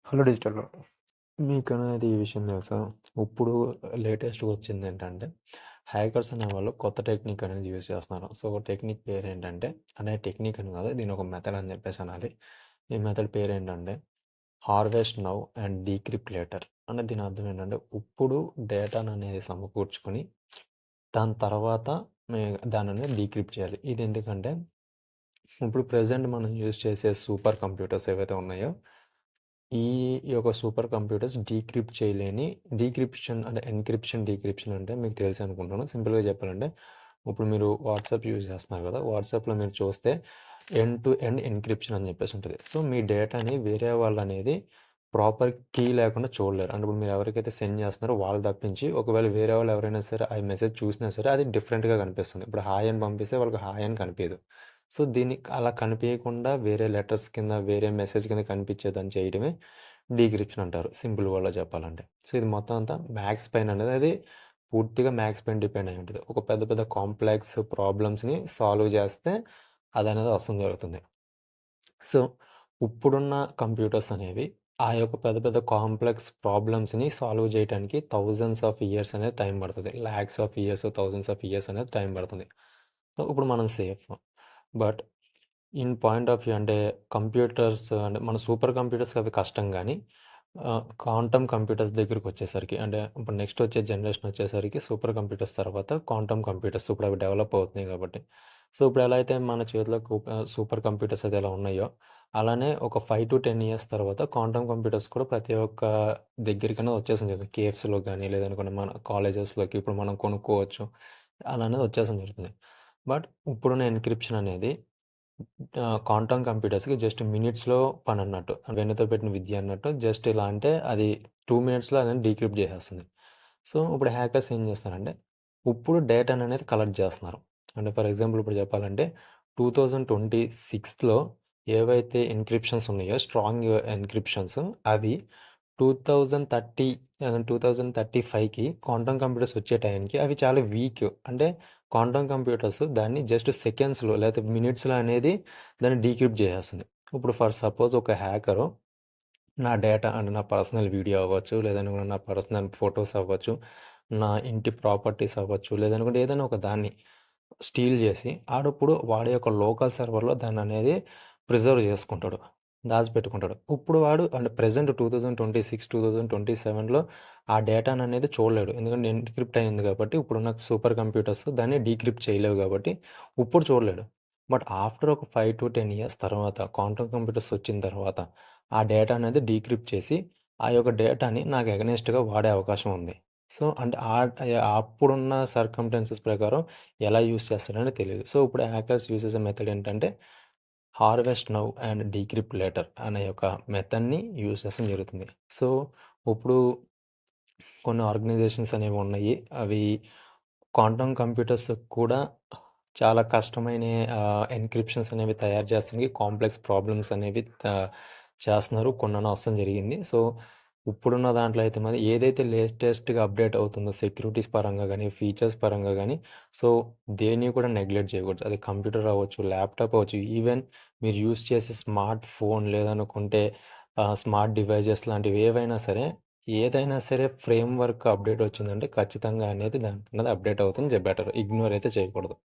Hello డిజిటల్‌లో. మీకనేది ఈ విషయం తెలుసా? ఇప్పుడు లేటెస్ట్‌గా వచ్చిందేంటంటే, హ్యాకర్స్ అనేవాళ్ళు కొత్త టెక్నిక్ అనేది యూజ్ చేస్తున్నారు. సో, టెక్నిక్ పేరేంటంటే టెక్నిక్ అని కాదు. దీని ఒక మెథడ్ అని చెప్పేసి అనాలి. ఈ మెథడ్ పేరేంటంటే, harvest now and decrypt later. అంటే దీని అర్థం ఏంటంటే, ఇప్పుడు డేటాననేది సమకూర్చుకొని, దాని తర్వాత మే దాననేది డీక్రిప్ట్ చేయాలి. ఇది ఎందుకంటే, ఇప్పుడు ప్రెజెంట్ మనం యూజ్ చేసే సూపర్ కంప్యూటర్స్ ఏవైతే ఉన్నాయో ఈ ఈ యొక్క సూపర్ కంప్యూటర్స్ డీక్రిప్ట్ చేయలేని డీక్రిప్షన్ అంటే ఎన్క్రిప్షన్, డీక్రిప్షన్ అంటే మీకు తెలుసు అనుకుంటాను. సింపుల్‌గా చెప్పాలంటే, ఇప్పుడు మీరు వాట్సాప్ యూజ్ చేస్తున్నారు కదా! వాట్సాప్‌లో మీరు చూస్తే ఎండ్ టు ఎండ్ ఎన్క్రిప్షన్ అని చెప్పేసి ఉంటది. సో, మీ డేటాని వేరే వాళ్ళనేది ప్రాపర్ కీ లేకుండా చూడలేరు. అంటే ఇప్పుడు మీరు ఎవరికైతే సెండ్ చేస్తున్నారో వాళ్ళు తప్పించి, ఒకవేళ వేరే వాళ్ళు ఎవరైనా సరే ఆ మెసేజ్ చూసినా సరే అది డిఫరెంట్‌గా కనిపిస్తుంది. ఇప్పుడు హాయ్ అని పంపిస్తే వాళ్ళకి హాయ్ అని కనిపియదు. సో, దీన్ని అలా కనిపియకుండా వేరే లెటర్స్ కింద, వేరే మెసేజ్ కింద కనిపించేదని చేయడమే డీక్రిప్షన్ అంటారు. సింపుల్ వర్డ్‌లో చెప్పాలంటే. సో, ఇది మొత్తం అంతా మ్యాథ్స్ పైన అనేది అది పూర్తిగా మ్యాథ్స్ పైన డిపెండ్ అయి ఉంటది. ఒక పెద్ద పెద్ద కాంప్లెక్స్ ప్రాబ్లమ్స్‌ని సాల్వ్ చేస్తే అదనేది వస్తుంది జరుగుతుంది. సో, ఇప్పుడున్న కంప్యూటర్స్ అనేవి ఆ యొక్క పెద్ద పెద్ద కాంప్లెక్స్ ప్రాబ్లమ్స్‌ని సాల్వ్ చేయటానికి థౌసండ్స్ ఆఫ్ ఇయర్స్ అనేది టైం పడతది. Lakhs of years, thousands of years అనేది టైం పడుతుంది. సో, ఇప్పుడు మనం safe. But in point of view అంటే కంప్యూటర్స్ అంటే మన సూపర్ కంప్యూటర్స్‌కి అవి కష్టం గానీ, క్వాంటమ్ కంప్యూటర్స్ దగ్గరికొచ్చేసరికి అంటే ఇప్పుడు నెక్స్ట్ వచ్చే జనరేషన్ వచ్చేసరికి సూపర్ కంప్యూటర్స్ తర్వాత క్వాంటమ్ కంప్యూటర్స్ ఇప్పుడు అవి డెవలప్ అవుతున్నాయి కాబట్టి. సో, ఇప్పుడు ఎలా అయితే మన చేతిలో సూపర్ కంప్యూటర్స్ అయితే ఎలా ఉన్నాయో, అలానే ఒక 5-10 ఇయర్స్ తర్వాత క్వాంటమ్ కంప్యూటర్స్ కూడా ప్రతి ఒక్క దగ్గరికనేది వచ్చేసింది జరుగుతుంది. కేఎఫ్‌సీలో గానీ, లేదనుకోండి మన కాలేజెస్‌లోకి ఇప్పుడు మనం కొనుక్కోవచ్చు. అలా అనేది వచ్చేయడం జరుగుతుంది. బట్ ఇప్పుడున్న ఎన్క్రిప్షన్ అనేది క్వాంటమ్ కంప్యూటర్స్‌కి జస్ట్ మినిట్స్‌లో పనన్నట్టు. వెన్నతో పెట్టిన విద్య అన్నట్టు జస్ట్ ఇలా అంటే అది 2 మినిట్స్‌లో అదని డీక్రిప్ట్ చేసేస్తుంది. సో, ఇప్పుడు హ్యాకర్స్ ఏం చేస్తారంటే, ఇప్పుడు డేటాననేది కలెక్ట్ చేస్తున్నారు. అంటే ఫర్ ఎగ్జాంపుల్ ఇప్పుడు చెప్పాలంటే 2026లో ఏవైతే ఎన్క్రిప్షన్స్ ఉన్నాయో స్ట్రాంగ్ ఎన్క్రిప్షన్స్ అవి 2030 2035కి క్వాంటమ్ కంప్యూటర్స్ వచ్చే టైంకి అవి చాలా వీక్. అంటే క్వాంటమ్ కంప్యూటర్స్ దాన్ని జస్ట్ సెకండ్స్‌లో లేకపోతే మినిట్స్‌లో అనేది దాన్ని డీక్రిప్ట్ చేసేస్తుంది. ఇప్పుడు ఫర్ సపోజ్ ఒక హ్యాకరు నా డేటా అంటే నా పర్సనల్ వీడియో అవ్వచ్చు, లేదనుకుంటే నా పర్సనల్ ఫోటోస్ అవ్వచ్చు, నా ఇంటి ప్రాపర్టీస్ అవ్వచ్చు, లేదనుకుంటే ఏదైనా ఒక దాన్ని స్టీల్ చేసి ఆడిప్పుడు వాడి యొక్క లోకల్ సర్వర్‌లో దాన్ననేది ప్రిజర్వ్ చేసుకుంటాడు. దాచిపెట్టుకుంటాడు. ఇప్పుడు వాడు అంటే ప్రెజెంట్ 2026, 2027లో ఆ డేటాననేది చూడలేడు. ఎందుకంటే ఎన్‌క్రిప్ట్ అయింది కాబట్టి ఇప్పుడున్న సూపర్ కంప్యూటర్స్ దాన్ని డీక్రిప్ట్ చేయలేవు కాబట్టి ఇప్పుడు చూడలేడు. బట్ ఆఫ్టర్ ఒక 5-10 ఇయర్స్ తర్వాత క్వాంటమ్ కంప్యూటర్స్ వచ్చిన తర్వాత ఆ డేటా అనేది డీక్రిప్ట్ చేసి ఆ యొక్క డేటాని నాకు ఎగనెస్ట్‌గా వాడే అవకాశం ఉంది. సో, అంటే అప్పుడున్న సర్కమ్‌స్టాన్సెస్ ప్రకారం ఎలా యూజ్ చేస్తారని తెలీదు. సో, ఇప్పుడు హ్యాకర్స్ యూజ్ చేసే మెథడ్ ఏంటంటే, harvest now and decrypt later అనే యొక్క మెథడ్‌ని యూజ్ చేస్తడం జరుగుతుంది. సో, ఇప్పుడు కొన్ని ఆర్గనైజేషన్స్ అనేవి ఉన్నాయి. అవి క్వాంటమ్ కంప్యూటర్స్ కూడా చాలా కష్టమైన ఎన్క్రిప్షన్స్ అనేవి తయారు చేస్తానికి కాంప్లెక్స్ ప్రాబ్లమ్స్ అనేవి చేస్తున్నారు. కొన్నన్నా వస్తడం జరిగింది. సో, ఇప్పుడున్న దాంట్లో అయితే మరి ఏదైతే లేటెస్ట్‌గా అప్‌డేట్ అవుతుందో సెక్యూరిటీస్ పరంగా గానీ, ఫీచర్స్ పరంగా గానీ, సో, దేన్ని కూడా నెగ్లెక్ట్ చేయకూడదు. అది కంప్యూటర్ అవ్వచ్చు, ల్యాప్‌టాప్ అవ్వచ్చు, ఈవెన్ మీరు యూజ్ చేసే స్మార్ట్ ఫోన్ లేదనుకుంటే స్మార్ట్ డివైజెస్ లాంటివి ఏవైనా సరే, ఏదైనా సరే ఫ్రేమ్ వర్క్ అప్‌డేట్ వచ్చిందంటే ఖచ్చితంగా అనేది దానికన్నది అప్‌డేట్ అవుతుంది బెటర్. ఇగ్నోర్ అయితే చేయకూడదు.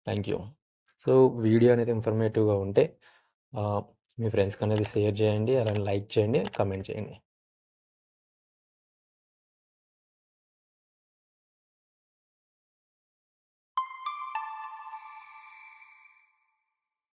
Thank you. సో, వీడియో అనేది ఇన్ఫర్మేటివ్‌గా ఉంటే ఆహ్, మీ ఫ్రెండ్స్‌కనేది షేర్ చేయండి. అలానే లైక్ చేయండి, కామెంట్ చేయండి.